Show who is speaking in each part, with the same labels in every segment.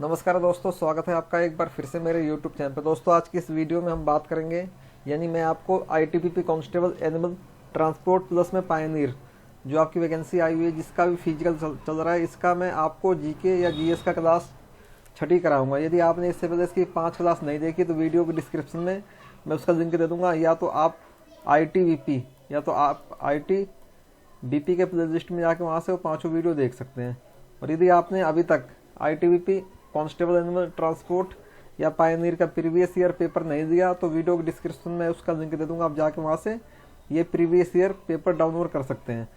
Speaker 1: नमस्कार दोस्तों, स्वागत है आपका एक बार फिर से मेरे YouTube चैनल पर। दोस्तों आज की इस वीडियो में हम बात करेंगे, यानी मैं आपको ITBP constable animal transport plus में पायनियर जो आपकी वैकेंसी आई हुई है, जिसका भी फिजिकल चल रहा है, इसका मैं आपको जीके या जीएस का क्लास छठी कराऊंगा। यदि आपने इससे पहले इसकी 5 क्लास नहीं देखी तो वीडियो के डिस्क्रिप्शन में मैं उसका लिंक दे दूँगा। या तो आप ITBP या तो आप ITBP के प्ले लिस्ट में जाके वहाँ से वो 5 वीडियो देख सकते हैं। और यदि आपने अभी तक ITBP कांस्टेबल एनिमल ट्रांसपोर्ट या पायनियर का प्रीवियस ईयर पेपर नहीं दिया तो वीडियो के डिस्क्रिप्शन में उसका लिंक दे दूंगा, आप जाके वहाँ से ये प्रीवियस ईयर पेपर डाउनलोड कर सकते हैं।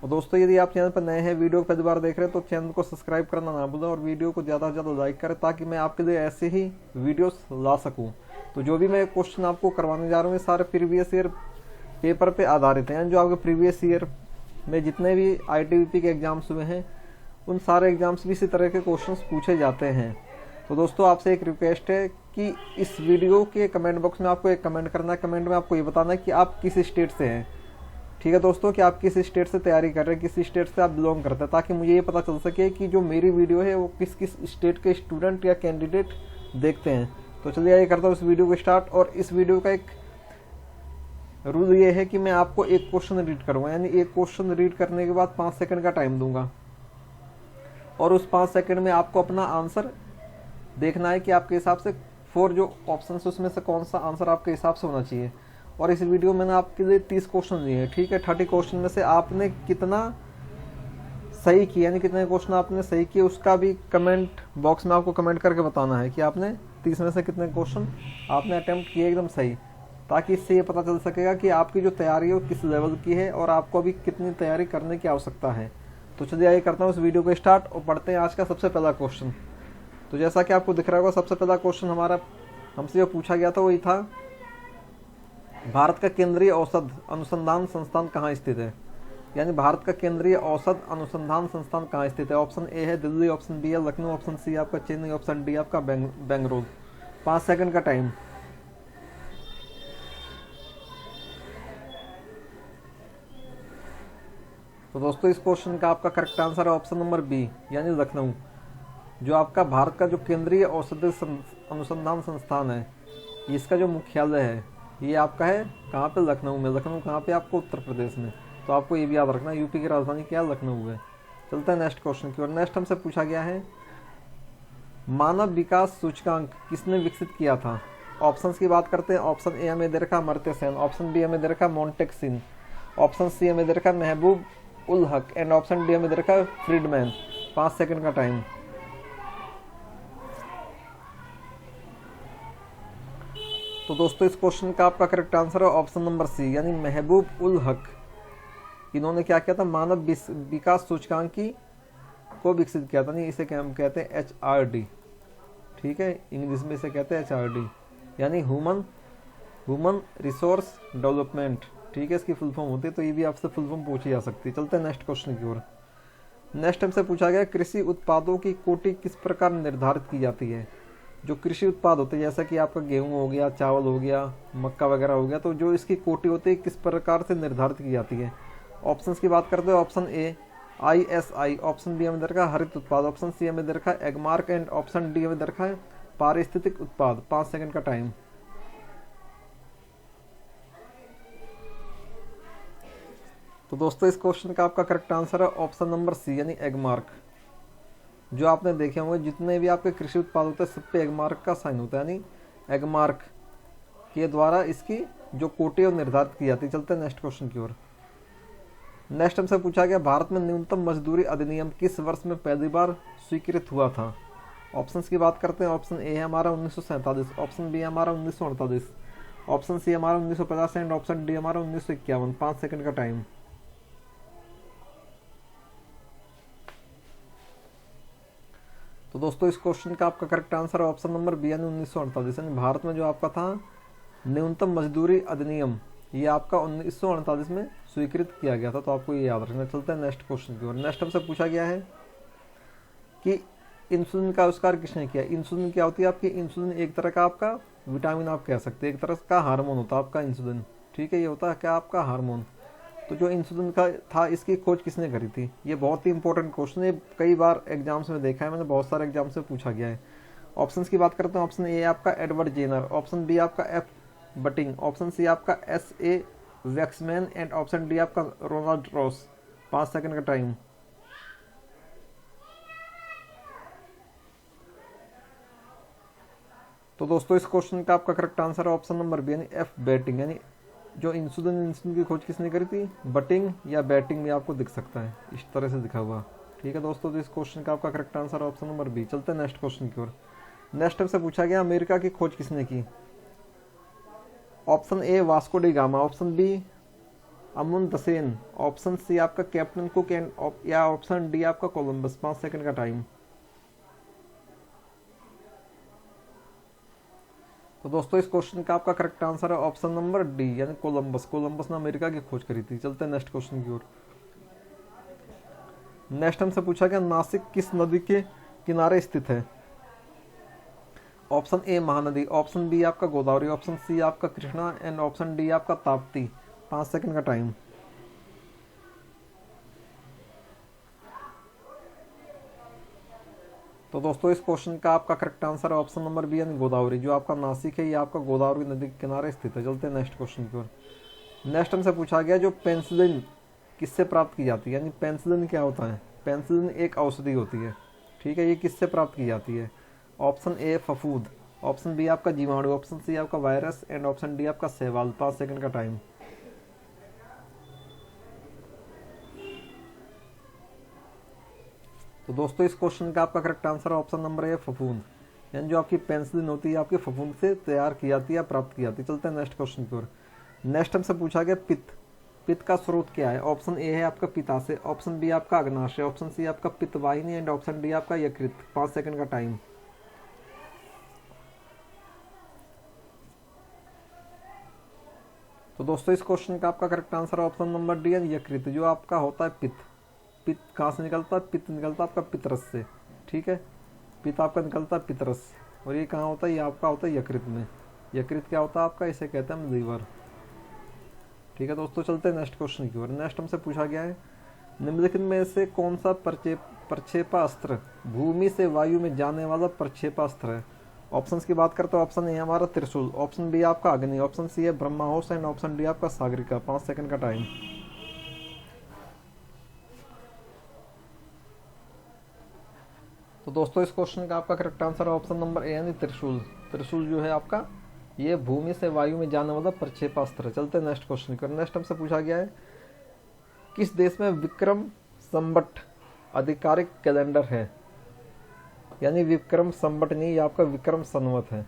Speaker 1: और दोस्तों यदि आप चैनल पर नए हैं, वीडियो को पहली बार देख रहे हैं, तो चैनल को सब्सक्राइब करना ना भूलें और वीडियो को ज़्यादा से ज़्यादा लाइक करें ताकि मैं आपके लिए ऐसे ही वीडियोस ला सकूँ। तो जो भी मैं क्वेश्चन आपको करवाने जा रहा हूँ, ये सारे प्रीवियस ईयर पेपर पर आधारित हैं। जो आपके प्रीवियस ईयर में जितने भी ITBP के एग्ज़ाम्स हुए हैं, उन सारे एग्जाम्स भी इसी तरह के क्वेश्चंस पूछे जाते हैं। तो दोस्तों आपसे एक रिक्वेस्ट है कि इस वीडियो के कमेंट बॉक्स में आपको एक कमेंट करना है। कमेंट में आपको ये बताना है कि आप किस स्टेट से हैं। ठीक है दोस्तों, कि आप किस स्टेट से तैयारी कर रहे हैं, किस स्टेट से आप बिलोंग करते हैं, ताकि मुझे ये पता चल सके कि जो मेरी वीडियो है वो किस किस स्टेट के स्टूडेंट या कैंडिडेट देखते हैं। तो चलिए ये करता हूँ इस वीडियो को स्टार्ट। और इस वीडियो का एक रूल ये है कि मैं आपको एक क्वेश्चन रीड करूँगा, यानी एक क्वेश्चन रीड करने के बाद 5 सेकंड का टाइम दूंगा और उस 5 सेकंड में आपको अपना आंसर देखना है कि आपके हिसाब से 4 जो ऑप्शन है उसमें से कौन सा आंसर आपके हिसाब से होना चाहिए। और इस वीडियो में मैंने आपके लिए 30 क्वेश्चन दिए हैं। ठीक है, 30 क्वेश्चन में से आपने कितना सही किया, यानी कितने क्वेश्चन आपने सही किए, उसका भी कमेंट बॉक्स में आपको कमेंट करके बताना है कि आपने 30 में से कितने क्वेश्चन आपने अटैम्प्ट किए एकदम सही, ताकि इससे ये पता चल सकेगा कि आपकी जो तैयारी है वो किस लेवल की है और आपको अभी कितनी तैयारी करने की आवश्यकता है। तो चलिए आइए करता हूँ इस वीडियो को स्टार्ट और पढ़ते हैं आज का सबसे पहला क्वेश्चन। तो जैसा कि आपको दिख रहा होगा, सबसे पहला क्वेश्चन हमारा हमसे जो पूछा गया था वही था, भारत का केंद्रीय औषध अनुसंधान संस्थान कहाँ स्थित है। यानी भारत का केंद्रीय औषध अनुसंधान संस्थान कहाँ स्थित है। ऑप्शन ए है दिल्ली, ऑप्शन बी है लखनऊ, ऑप्शन सी आपका चेन्नई, ऑप्शन डी आपका बेंगलुरु। 5 सेकंड का टाइम। तो दोस्तों इस क्वेश्चन का आपका करेक्ट आंसर है ऑप्शन नंबर बी, यानी लखनऊ। जो आपका भारत का जो केंद्रीय औषधि अनुसंधान संस्थान है, इसका जो मुख्यालय है ये आपका है कहाँ पे, लखनऊ में। लखनऊ कहाँ पे, आपको उत्तर प्रदेश में। तो आपको ये भी याद रखना, यूपी की राजधानी क्या है, लखनऊ है। चलते हैं नेक्स्ट क्वेश्चन की ओर। नेक्स्ट हमसे पूछा गया है, मानव विकास सूचकांक किसने विकसित किया था। ऑप्शन की बात करते हैं। ऑप्शन ए हमें दे रखा अमर्त्य सेन, ऑप्शन बी हमें दे रखा मोन्टेक्सिन, ऑप्शन सी हमें दे रखा महबूब ul Haq and option D हमें दे रखा फ्रीडमैन। 5 सेकंड का टाइम। तो दोस्तों इस क्वेश्चन का आपका करेक्ट आंसर है ऑप्शन नंबर सी, यानी महबूब उल हक। इन्होंने क्या किया था, मानव विकास सूचकांकी को विकसित किया था। नहीं, इसे क्या हम कहते हैं, HRD। ठीक है, इंग्लिश में इसे कहते हैं HRD, यानी ह्यूमन रिसोर्स डेवलपमेंट। ठीक है, इसकी फुल फॉर्म होती है। तो ये भी आपसे फुल फॉर्म पूछी जा सकती है। चलते हैं नेक्स्ट क्वेश्चन की ओर। नेक्स्ट हमसे पूछा गया, कृषि उत्पादों की कोटि किस प्रकार निर्धारित की जाती है। जो कृषि उत्पाद होते हैं, जैसा कि आपका गेहूं हो गया, चावल हो गया, मक्का वगैरह हो गया, तो जो इसकी कोटि होती है किस प्रकार से निर्धारित की जाती है। ऑप्शंस की बात करते हैं। Option A ISI, option B हमें दे रखा है हरित उत्पाद, ऑप्शन सी हमें दे रखा है एगमार्क एंड ऑप्शन डी हमें दे रखा है पारिस्थितिक उत्पाद। 5 सेकंड का टाइम। तो दोस्तों इस क्वेश्चन का आपका करेक्ट आंसर है ऑप्शन नंबर सी, यानी एगमार्क। जो आपने देखे होंगे जितने भी आपके कृषि उत्पाद होते हैं सब पे एगमार्क का साइन होता है, यानी एगमार्क के द्वारा इसकी जो कोटि निर्धारित की जाती है। चलते हैं नेक्स्ट क्वेश्चन की ओर। नेक्स्ट हमसे पूछा गया, भारत में न्यूनतम मजदूरी अधिनियम किस वर्ष में पहली बार स्वीकृत हुआ था। ऑप्शंस की बात करते हैं। ऑप्शन ए है हमारा 1947, ऑप्शन बी हमारा 1948, ऑप्शन सी हमारा 1950 एंड ऑप्शन डी हमारा 1951। 5 सेकंड का टाइम। तो दोस्तों इस क्वेश्चन का आपका करेक्ट आंसर है ऑप्शन नंबर बी, यानी 1948। यानी भारत में जो आपका था न्यूनतम मजदूरी अधिनियम, ये आपका 1948 में स्वीकृत किया गया था। तो आपको ये याद रखना। चलते हैं नेक्स्ट क्वेश्चन की ओर। नेक्स्ट हमसे पूछा गया है कि इंसुलिन का आविष्कार किसने किया। इंसुलिन क्या होती है आपकी, इंसुलिन एक तरह का आपका विटामिन आप कह सकते हैं, एक तरह का हार्मोन होता है आपका इंसुलिन। ठीक है, ये होता है क्या आपका हार्मोन। तो जो इंसुलिन का था इसकी खोज किसने करी थी? ये बहुत ही इंपॉर्टेंट क्वेश्चन है, कई बार एग्जाम्स में देखा है मैंने, बहुत सारे एग्जाम्स में पूछा गया है। ऑप्शंस की बात करते हैं। ऑप्शन ए आपका एडवर्ड जेनर, ऑप्शन बी आपका एफ बटिंग, ऑप्शन सी आपका S A Waksman and option D आपका रोनाल्ड रॉस। 5 सेकंड का टाइम। तो दोस्तों इस क्वेश्चन का आपका करेक्ट आंसर है ऑप्शन नंबर बी यानी एफ बैटिंग। यानी जो इंसुलिन की खोज किसने करी थी? बटिंग या बैटिंग में आपको दिख सकता है, इस तरह से दिखा हुआ। ठीक है दोस्तों, तो इस क्वेश्चन का आपका करेक्ट आंसर है ऑप्शन नंबर बी। चलते हैं नेक्स्ट क्वेश्चन की ओर। नेक्स्ट हमसे पूछा गया अमेरिका की खोज किसने की? Option A Vasco da Gama, option B Amundsen, option C आपका कैप्टन कुक एंड या ऑप्शन डी आपका कोलंबस। 5 सेकंड का टाइम। तो दोस्तों इस क्वेश्चन का आपका करेक्ट आंसर है ऑप्शन नंबर डी यानी कोलंबस। कोलंबस ने अमेरिका की खोज करी थी। चलते हैं नेक्स्ट क्वेश्चन की ओर। नेक्स्ट हमसे पूछा गया नासिक किस नदी के किनारे स्थित है? Option A Mahanadi, option B आपका गोदावरी, ऑप्शन सी आपका कृष्णा एंड ऑप्शन डी आपका ताप्ती। 5 सेकंड का टाइम। तो दोस्तों इस क्वेश्चन का आपका करेक्ट आंसर है ऑप्शन नंबर बी यानी गोदावरी। जो आपका नासिक है ये आपका गोदावरी नदी के किनारे स्थित है। चलते हैं नेक्स्ट क्वेश्चन की ओर। नेक्स्ट हमसे पूछा गया जो पेंसिलिन किससे प्राप्त की जाती है? यानी पेंसिलिन क्या होता है? पेंसिलिन एक औषधि होती है। ठीक है, ये किससे प्राप्त की जाती है? ऑप्शन ए फफूद, ऑप्शन बी आपका जीवाणु, ऑप्शन सी आपका वायरस एंड ऑप्शन डी आपका शैवाल। 5 सेकंड का टाइम। तो दोस्तों इस क्वेश्चन का आपका करेक्ट आंसर है ऑप्शन नंबर ए फफूंद। यानी जो आपकी पेंसिलिन होती है आपकी फफूंद से तैयार की जाती है या प्राप्त की जाती है। चलते हैं नेक्स्ट क्वेश्चन की ओर। नेक्स्ट हमसे पूछा गया पित्त। पित्त का स्रोत क्या है? ऑप्शन ए है आपका पित्ताशय, ऑप्शन बी आपका अग्नाशय, ऑप्शन सी आपका पित्तवाहिनी एंड ऑप्शन डी आपका यकृत। 5 सेकंड का टाइम। तो दोस्तों इस क्वेश्चन का आपका करेक्ट आंसर है ऑप्शन नंबर डी यानी यकृत। जो आपका होता है पित्त। पित्त कहाँ से निकलता है? पित्त निकलता है आपका पितरस से। ठीक है, पित्त आपका निकलता है पितरस। और ये कहाँ होता है? ये आपका होता है यकृत में। यकृत क्या होता है आपका? इसे कहते हैं लीवर। ठीक है दोस्तों, चलते हैं नेक्स्ट क्वेश्चन की ओर। नेक्स्ट हमसे पूछा गया है निम्नलिखित में से कौन सा प्रक्षेपास्त्र भूमि से वायु में जाने वाला प्रक्षेपास्त्र है? ऑप्शंस की बात करते हैं। ऑप्शन ए हमारा त्रिशूल, ऑप्शन बी आपका अग्नि, ऑप्शन सी है ब्रह्माहोस एंड ऑप्शन डी आपका सागरिका। 5 सेकंड का टाइम। तो दोस्तों इस क्वेश्चन का आपका करेक्ट आंसर है ऑप्शन नंबर ए यानी त्रिशूल। त्रिशूल जो है आपका ये भूमि से वायु में जाने वाला प्रक्षेपास्त्र है। चलते हैं नेक्स्ट क्वेश्चन की। नेक्स्ट हमसे पूछा गया है किस देश में विक्रम संवत आधिकारिक कैलेंडर है? यानी विक्रम संवत नहीं, ये आपका विक्रम संवत है।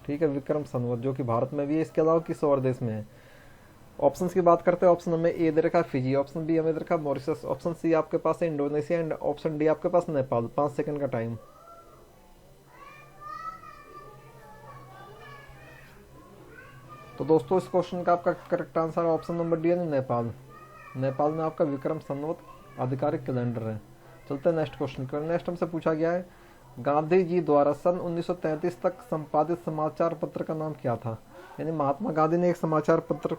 Speaker 1: ठीक है, विक्रम संवत जो कि भारत में भी है। इसके अलावा किस और देश में है? ऑप्शंस की बात करते हैं। ऑप्शन में ए दे रखा फिजी, ऑप्शन बी हमें दे रखा मॉरिशस, ऑप्शन सी आपके पास है इंडोनेशिया एंड ऑप्शन डी आपके पास नेपाल। 5 सेकंड का टाइम। तो दोस्तों इस क्वेश्चन का आपका करेक्ट आंसर है ऑप्शन नंबर डी यानी नेपाल। नेपाल में आपका विक्रम संवत आधिकारिक कैलेंडर है। चलते हैं नेक्स्ट क्वेश्चन की। नेक्स्ट हमसे पूछा गया है गांधी जी द्वारा सन 1933 तक संपादित समाचार पत्र का नाम क्या था? यानी महात्मा गांधी ने एक समाचार पत्र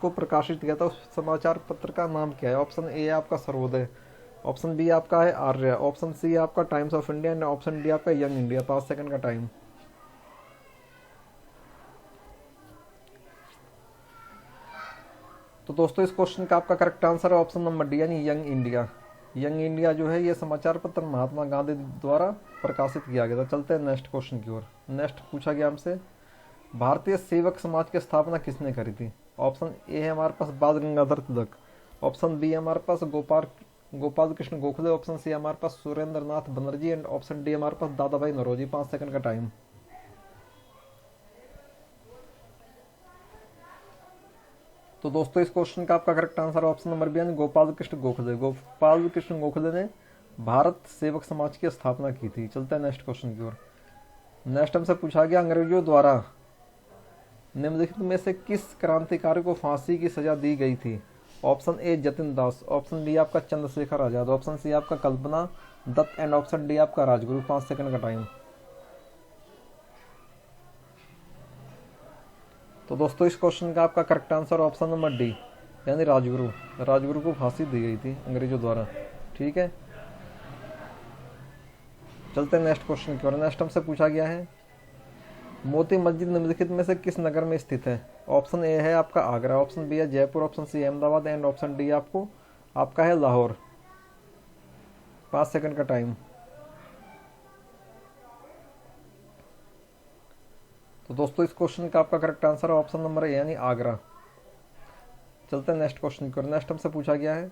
Speaker 1: को प्रकाशित किया था, उस समाचार पत्र का नाम क्या है? ऑप्शन ए आपका सर्वोदय, ऑप्शन बी आपका है आर्य, ऑप्शन सी आपका times of India and option D आपका यंग इंडिया। 5 सेकंड का टाइम। तो दोस्तों इस क्वेश्चन का आपका करेक्ट आंसर है ऑप्शन नंबर डी यानी यंग इंडिया। यंग इंडिया जो है ये समाचार पत्र महात्मा गांधी द्वारा प्रकाशित किया गया था। चलते हैं नेक्स्ट क्वेश्चन की ओर। नेक्स्ट पूछा गया हमसे भारतीय सेवक समाज की स्थापना किसने करी थी? ऑप्शन ए है हमारे पास बाल गंगाधर तिलक, ऑप्शन बी हमारे पास गोपाल कृष्ण गोखले, ऑप्शन सी हमारे पास सुरेंद्र नाथ बनर्जी एंड ऑप्शन डी हमारे पास दादा भाई नौरोजी। 5 सेकंड का टाइम। तो दोस्तों इस क्वेश्चन का आपका correct answer option number B यानी गोपाल कृष्ण गोखले। गोपाल कृष्ण गोखले ने भारत सेवक समाज की स्थापना की थी। चलते हैं नेक्स्ट क्वेश्चन की ओर। नेक्स्ट हमसे पूछा गया अंग्रेजों द्वारा निम्नलिखित में से किस क्रांतिकारी को फांसी की सजा दी गई थी? Option A Jatin Das, option B आपका चंद्रशेखर आजाद, ऑप्शन सी आपका Kalpana Dutt and option D आपका राजगुरु। 5 सेकंड का टाइम। तो दोस्तों इस क्वेश्चन का आपका correct answer option number D यानी राजगुरु। राजगुरु को फांसी दी गई थी अंग्रेजों द्वारा। ठीक है, चलते हैं नेक्स्ट क्वेश्चन की ओर। नेक्स्ट हमसे पूछा गया है मोती मस्जिद निम्नलिखित में से किस नगर में स्थित है। ऑप्शन ए है आपका आगरा, ऑप्शन बी है Jaipur, option C Ahmedabad and option D आपका है लाहौर। 5 सेकंड का टाइम। तो दोस्तों इस क्वेश्चन का आपका करेक्ट आंसर है ऑप्शन नंबर ए यानी आगरा। चलते हैं नेक्स्ट क्वेश्चन की ओर। नेक्स्ट हमसे पूछा गया है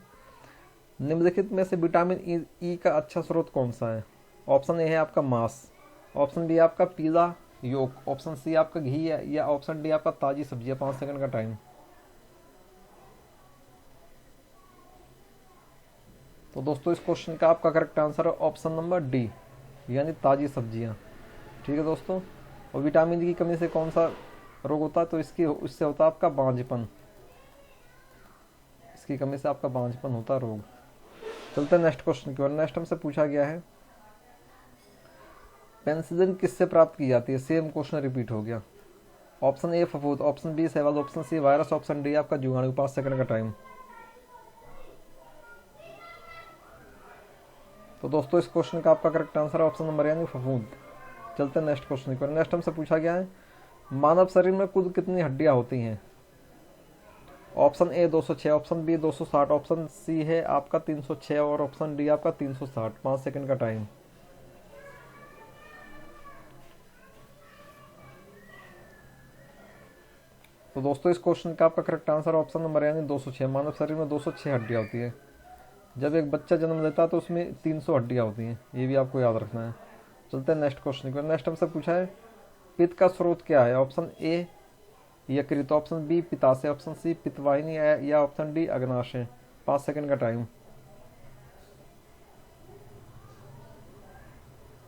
Speaker 1: निम्नलिखित में से विटामिन ई का अच्छा स्रोत कौन सा है। ऑप्शन ए है आपका मांस, ऑप्शन बी आपका पीला योक, ऑप्शन सी आपका घी है या ऑप्शन डी आपका ताजी सब्जी है। 5 सेकंड का टाइम। तो दोस्तों इस क्वेश्चन का आपका करेक्ट आंसर है ऑप्शन नंबर डी यानी ताजी सब्जियां। ठीक है दोस्तों, और विटामिन डी की कमी से कौन सा रोग होता है, तो इससे होता है आपका बांझपन। इसकी कमी से आपका बांझपन होता है रोग। चलते हैं नेक्स्ट क्वेश्चन की ओर। नेक्स्ट हमसे पूछा गया है पेनिसिलिन किससे प्राप्त की जाती है। सेम क्वेश्चन रिपीट हो गया। ऑप्शन ए फफूंद, ऑप्शन बी शैवाल, option C virus, option D आपका जीवाणु। 5 सेकंड का टाइम। तो दोस्तों इस क्वेश्चन का आपका करेक्ट आंसर है ऑप्शन नंबर यानी फफूंद। चलते हैं नेक्स्ट क्वेश्चन की ओर। नेक्स्ट हमसे पूछा गया है मानव शरीर में कुल कितनी हड्डियां होती हैं। Option A 206, option B 260, option C है आपका 306 और ऑप्शन डी आपका 360। 5 सेकंड का टाइम। तो दोस्तों इस क्वेश्चन का आपका करेक्ट आंसर ऑप्शन नंबर यानी 206। मानव शरीर में 206 हड्डियां होती है। जब एक बच्चा जन्म लेता है तो उसमें 300 हड्डियां होती हैं, ये भी आपको याद रखना है। चलते हैं नेक्स्ट क्वेश्चन की। नेक्स्ट हमसे पूछा है पित्त का स्रोत क्या है। ऑप्शन ए यकृत, ऑप्शन बी पित्ताशय, ऑप्शन सी पित्तवाहिनी या ऑप्शन डी अग्नाशय। 5 सेकंड का टाइम।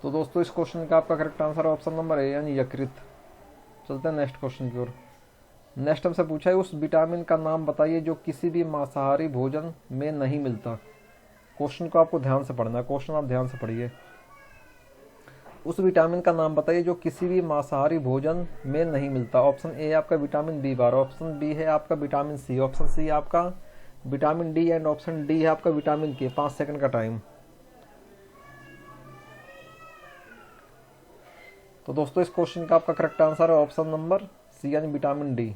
Speaker 1: तो दोस्तों इस क्वेश्चन का आपका करेक्ट आंसर है ऑप्शन नंबर ए यानी यकृत। चलते हैं नेक्स्ट क्वेश्चन की ओर। नेक्स्ट हमसे पूछा है उस विटामिन का नाम बताइए जो किसी भी मांसाहारी भोजन में नहीं मिलता। क्वेश्चन को आपको ध्यान से पढ़ना है, क्वेश्चन आप ध्यान से पढ़िए। उस विटामिन का नाम बताइए जो किसी भी मांसाहारी भोजन में नहीं मिलता। ऑप्शन ए आपका विटामिन B12, ऑप्शन बी है आपका विटामिन सी, ऑप्शन सी आपका vitamin D and option D है आपका विटामिन के। 5 सेकंड का टाइम। तो दोस्तों इस क्वेश्चन का आपका करेक्ट आंसर है ऑप्शन नंबर सी यानी विटामिन डी।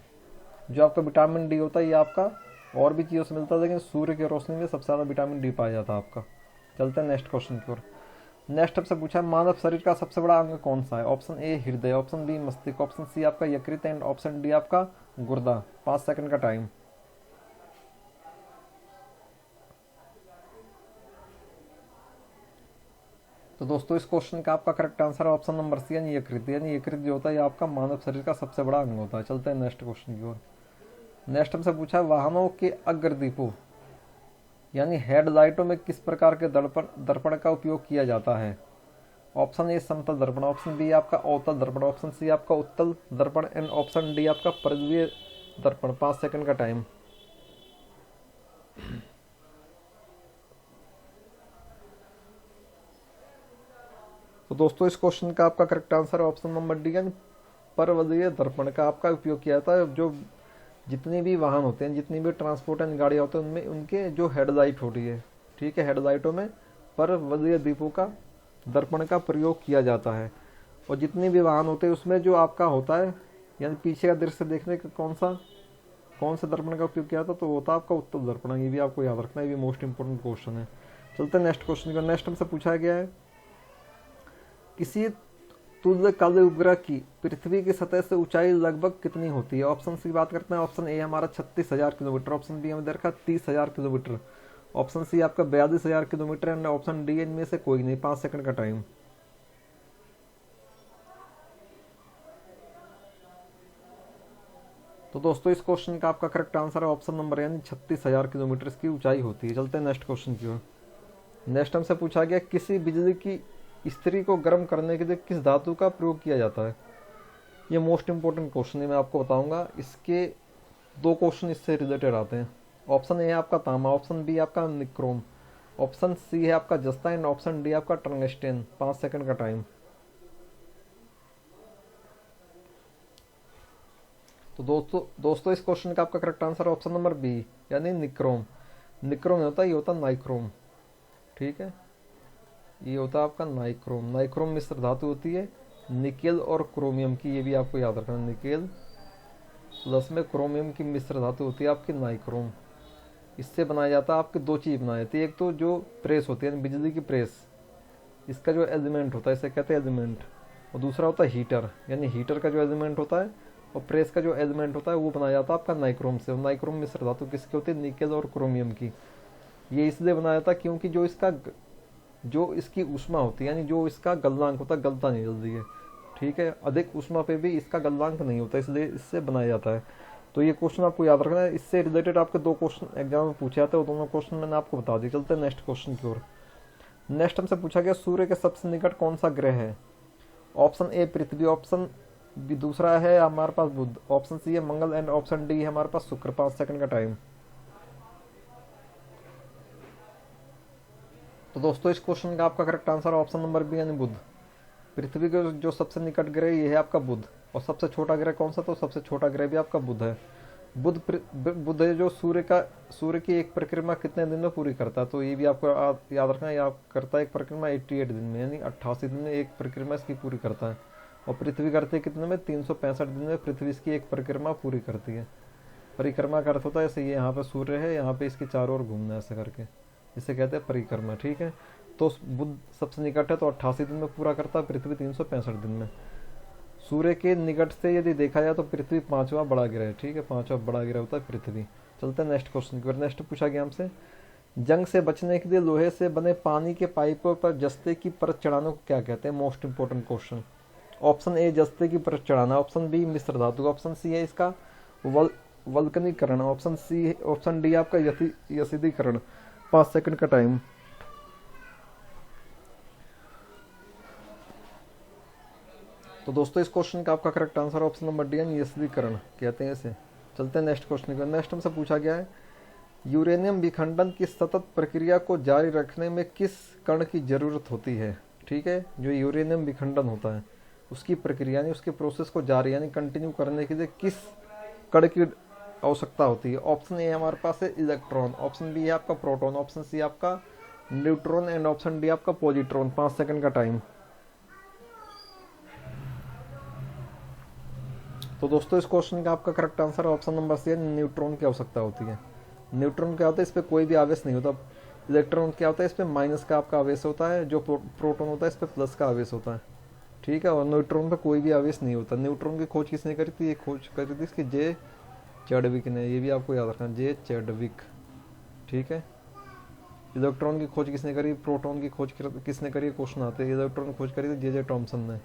Speaker 1: जो आपका विटामिन डी होता है ये आपका और भी चीज़ों से मिलता है, लेकिन सूर्य की रोशनी में सबसे ज़्यादा विटामिन डी पाया जाता है आपका। चलते हैं नेक्स्ट क्वेश्चन की ओर। नेक्स्ट आपसे पूछा है मानव शरीर का सबसे बड़ा अंग कौन सा है। ऑप्शन ए हृदय, ऑप्शन बी मस्तिष्क, ऑप्शन सी आपका यकृत एंड ऑप्शन डी आपका गुर्दा। 5 सेकंड का टाइम। तो दोस्तों इस क्वेश्चन का आपका करेक्ट आंसर है ऑप्शन नंबर सी यानी यकृत। यानी यकृत जो होता है ये आपका मानव शरीर का सबसे बड़ा अंग होता है। चलते हैं नेक्स्ट क्वेश्चन की ओर। नेक्स्ट हमसे पूछा है वाहनों के अग्रदीपों यानी हेडलाइटों में किस प्रकार के दर्पण का उपयोग किया जाता है। ऑप्शन ए समतल दर्पण, ऑप्शन बी आपका अवतल दर्पण, ऑप्शन सी आपका उत्तल दर्पण एंड ऑप्शन डी आपका परिधीय दर्पण। 5 सेकंड का टाइम। तो दोस्तों इस क्वेश्चन का आपका करेक्ट आंसर है ऑप्शन नंबर डी यानी परवलयीय दर्पण का आपका उपयोग किया जाता है। जो जितने भी वाहन होते हैं, जितनी भी ट्रांसपोर्ट एंड गाड़ियाँ होती हैं, उनमें उनके जो हेडलाइट होती है, ठीक है, हेडलाइटों में परवलयीय दीपों का दर्पण का प्रयोग किया जाता है। और जितने भी वाहन होते हैं उसमें जो आपका होता है यानी पीछे का दृश्य देखने का कौन सा दर्पण का उपयोग किया जाता है, तो होता है आपका उत्तल दर्पण। ये भी आपको याद रखना है, ये भी मोस्ट इंपोर्टेंट क्वेश्चन है। चलते हैं नेक्स्ट क्वेश्चन का। नेक्स्ट हमसे पूछा गया है किसी तुल्यकालिक उपग्रह की पृथ्वी की सतह से ऊंचाई लगभग कितनी होती है। ऑप्शन की बात करते हैं। ऑप्शन ए हमारा 36,000 किलोमीटर, ऑप्शन बी हमें देखा 30,000 किलोमीटर, ऑप्शन सी आपका 42,000 किलोमीटर एंड ऑप्शन डी इनमें से कोई नहीं। 5 सेकंड का टाइम। तो दोस्तों इस क्वेश्चन का आपका करेक्ट आंसर है ऑप्शन नंबर यानी 36,000 किलोमीटर इसकी ऊंचाई होती है। चलते हैं नेक्स्ट क्वेश्चन की ओर। नेक्स्ट हमसे पूछा गया किसी बिजली की स्त्री को गर्म करने के लिए किस धातु का प्रयोग किया जाता है। ये मोस्ट इंपोर्टेंट क्वेश्चन है, मैं आपको बताऊंगा। इसके 2 क्वेश्चन इससे रिलेटेड आते हैं। ऑप्शन ए है आपका तांबा, ऑप्शन बी आपका निक्रोम, ऑप्शन सी है आपका जस्ता एंड ऑप्शन डी आपका टंगस्टन। 5 सेकंड का टाइम। तो दोस्तों इस क्वेश्चन का आपका correct answer option number B यानी निक्रोम। निक्रोम होता है, ये होता है नाइक्रोम। ठीक है, ये होता है आपका नाइक्रोम। नाइक्रोम मिश्र धातु होती है निकेल और क्रोमियम की, ये भी आपको याद रखना। निकेल प्लस में क्रोमियम की मिश्र धातु होती है आपकी नाइक्रोम। इससे बनाया जाता है, आपके दो चीज़ बनाई जाती है। एक तो जो प्रेस होती है बिजली की प्रेस, इसका जो एलिमेंट होता है इसे कहते हैं एलिमेंट। और दूसरा होता है हीटर, यानी हीटर का जो एलिमेंट होता है और प्रेस का जो एलिमेंट होता है वो बनाया जाता है आपका नाइक्रोम से। और नाइक्रोम मिश्र धातु किसकी होती है? निकेल और क्रोमियम की। ये इसलिए बनाया जाता है क्योंकि जो इसकी ऊष्मा होती है, यानी जो इसका गलनांक होता है, गलता नहीं जल्दी है। ठीक है, अधिक ऊष्मा पे भी इसका गलनांक नहीं होता, इसलिए इससे बनाया जाता है। तो ये क्वेश्चन आपको याद रखना है। इससे रिलेटेड आपके दो क्वेश्चन एग्जाम में पूछे जाते हैं, वो दोनों क्वेश्चन मैंने आपको बता दिए। चलते हैं नेक्स्ट क्वेश्चन की ओर। नेक्स्ट हमसे पूछा गया सूर्य के सबसे निकट कौन सा ग्रह है? ऑप्शन ए पृथ्वी, ऑप्शन बी दूसरा है हमारे पास बुध, ऑप्शन सी है मंगल एंड ऑप्शन डी है हमारे पास शुक्र। 5 सेकंड का टाइम। तो दोस्तों इस क्वेश्चन का आपका correct answer option number B यानी बुध। पृथ्वी के जो सबसे निकट ग्रह ये है आपका बुध। और सबसे छोटा ग्रह कौन सा? तो सबसे छोटा ग्रह भी आपका बुध है। बुध है जो सूर्य की एक परिक्रमा कितने दिन में पूरी करता है? तो ये भी आपको याद रखना है। आप करता है एक परिक्रमा 88 दिन में, यानी 88 दिन में एक परिक्रमा इसकी पूरी करता है। और पृथ्वी करती है कितने में? 365 दिन में पृथ्वी इसकी एक परिक्रमा पूरी करती है। परिक्रमा का अर्थ होता है, जैसे ये यहाँ पे सूर्य है, यहाँ पे इसके चारों ओर घूमना है ऐसे करके, इसे कहते हैं परिक्रमा। ठीक है, तो बुध सबसे निकट है तो 88 दिन में पूरा करता है, पृथ्वी 365 दिन में। सूर्य के निकट से यदि देखा जाए तो पृथ्वी 5वां बड़ा ग्रह है। ठीक है, 5वां बड़ा ग्रह होता है पृथ्वी। चलते हैं नेक्स्ट क्वेश्चन की ओर। नेक्स्ट पूछा गया हमसे, जंग से बचने के लिए लोहे से बने पानी के पाइपों पर जस्ते की परत चढ़ाने को क्या कहते हैं? Most important question. Option A जस्ते की परत चढ़ाना, ऑप्शन बी मिश्र धातु, ऑप्शन सी है इसका वल्कनीकरण, ऑप्शन डी आपका यसिदीकरण। 5 सेकंड का टाइम। तो दोस्तों इस क्वेश्चन का आपका correct answer option number D यानी यसिदीकरण कहते हैं इसे। चलते हैं नेक्स्ट क्वेश्चन की। नेक्स्ट हमसे पूछा गया है, यूरेनियम विखंडन की सतत प्रक्रिया को जारी रखने में किस कण की जरूरत होती है? ठीक है, जो यूरेनियम विखंडन होता है उसकी प्रक्रिया यानी उसके प्रोसेस को जारी यानी कंटिन्यू करने के लिए किस कण की आवश्यकता होती है? ऑप्शन ए हमारे पास है इलेक्ट्रॉन, ऑप्शन बी है आपका प्रोटॉन, ऑप्शन सी आपका न्यूट्रॉन एंड ऑप्शन डी आपका पॉजिट्रॉन। 5 सेकंड का टाइम। तो दोस्तों इस क्वेश्चन का आपका correct answer option number C है, न्यूट्रॉन की आवश्यकता होती है। न्यूट्रॉन क्या होता है? इस पर कोई भी आवेश नहीं होता। इलेक्ट्रॉन क्या होता है? इस पर माइनस का आपका आवेश होता है। जो प्रोटॉन होता है इस पर प्लस का आवेश होता है। ठीक है, और न्यूट्रॉन पर कोई भी आवेश नहीं होता। न्यूट्रॉन की खोज किसने करी थी? ये खोज करी थी इसकी जे चैडविक ने, ये भी आपको याद रखना, जे चैडविक। ठीक है, इलेक्ट्रॉन की खोज किसने करी? प्रोटॉन की खोज किसने करी? क्वेश्चन आते हैं। इलेक्ट्रॉन की खोज करी थी जे टॉमसन ने।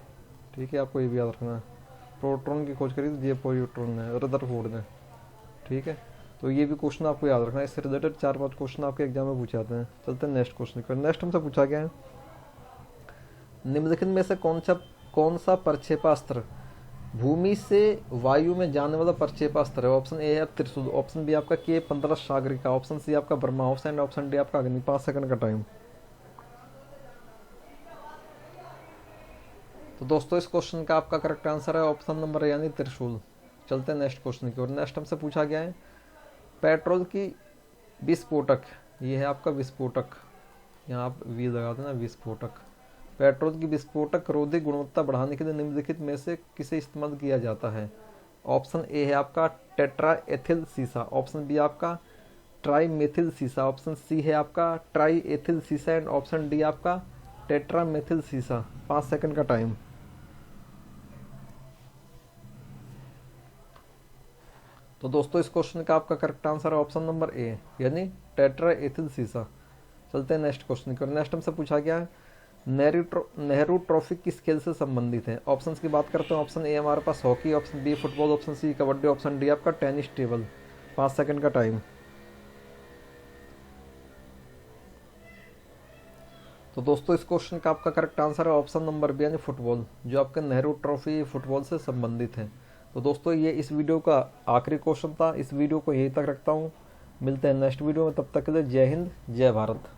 Speaker 1: ठीक है, आपको ये भी याद रखना है। प्रोटॉन की खोज करी थी जे पॉजिट्रॉन ने, रदरफोर्ड ने। ठीक है, तो ये भी क्वेश्चन आपको याद रखना है। इससे रिलेटेड 4-5 क्वेश्चन आपके एग्जाम में पूछे जाते हैं। चलते हैं नेक्स्ट क्वेश्चन पर। नेक्स्ट हमसे पूछा गया है, निम्नलिखित में से कौन सा प्रक्षेपास्त्र भूमि से वायु में जाने वाला प्रक्षेपास्त्र है? ऑप्शन ए है त्रिशूल, ऑप्शन बी आपका K-15 सागरिका, ऑप्शन सी आपका ब्रह्मोस एंड ऑप्शन डी आपका अग्नि। 5 सेकंड का टाइम। तो दोस्तों इस क्वेश्चन का आपका करेक्ट आंसर है ऑप्शन नंबर यानी त्रिशूल। चलते हैं नेक्स्ट क्वेश्चन की ओर। नेक्स्ट हमसे पूछा गया है, पेट्रोल की विस्फोटक, ये है आपका विस्फोटक, यहाँ आप वी लगा देना, विस्फोटक। पेट्रोल की विस्फोटक रोधी गुणवत्ता बढ़ाने के लिए निम्नलिखित में से किसे इस्तेमाल किया जाता है? ऑप्शन ए है आपका टेट्रा एथिल सीसा, ऑप्शन बी आपका ट्राई मेथिल सीसा, ऑप्शन सी है आपका ट्राई एथिल सीसा एंड ऑप्शन डी आपका टेट्रा मेथिल सीसा। 5 सेकंड का टाइम। तो दोस्तों इस क्वेश्चन का आपका करेक्ट आंसर है ऑप्शन नंबर ए यानी टेट्रा एथिल सीसा। चलते हैं नेक्स्ट क्वेश्चन की। नेक्स्ट हमसे पूछा गया है, नेहरू ट्रॉफी किस खेल से संबंधित है? ऑप्शंस की बात करते हैं। ऑप्शन ए हमारे पास hockey, option B football, option C kabaddi, option D आपका टेनिस टेबल। 5 सेकंड का टाइम। तो दोस्तों इस क्वेश्चन का आपका करेक्ट आंसर है ऑप्शन नंबर बी यानी फुटबॉल, जो आपके नेहरू ट्रॉफी फुटबॉल से संबंधित है। तो दोस्तों ये इस वीडियो का आखिरी क्वेश्चन था। इस वीडियो को यहीं तक रखता हूँ, मिलते हैं नेक्स्ट वीडियो में, तब तक के लिए जय हिंद जय भारत।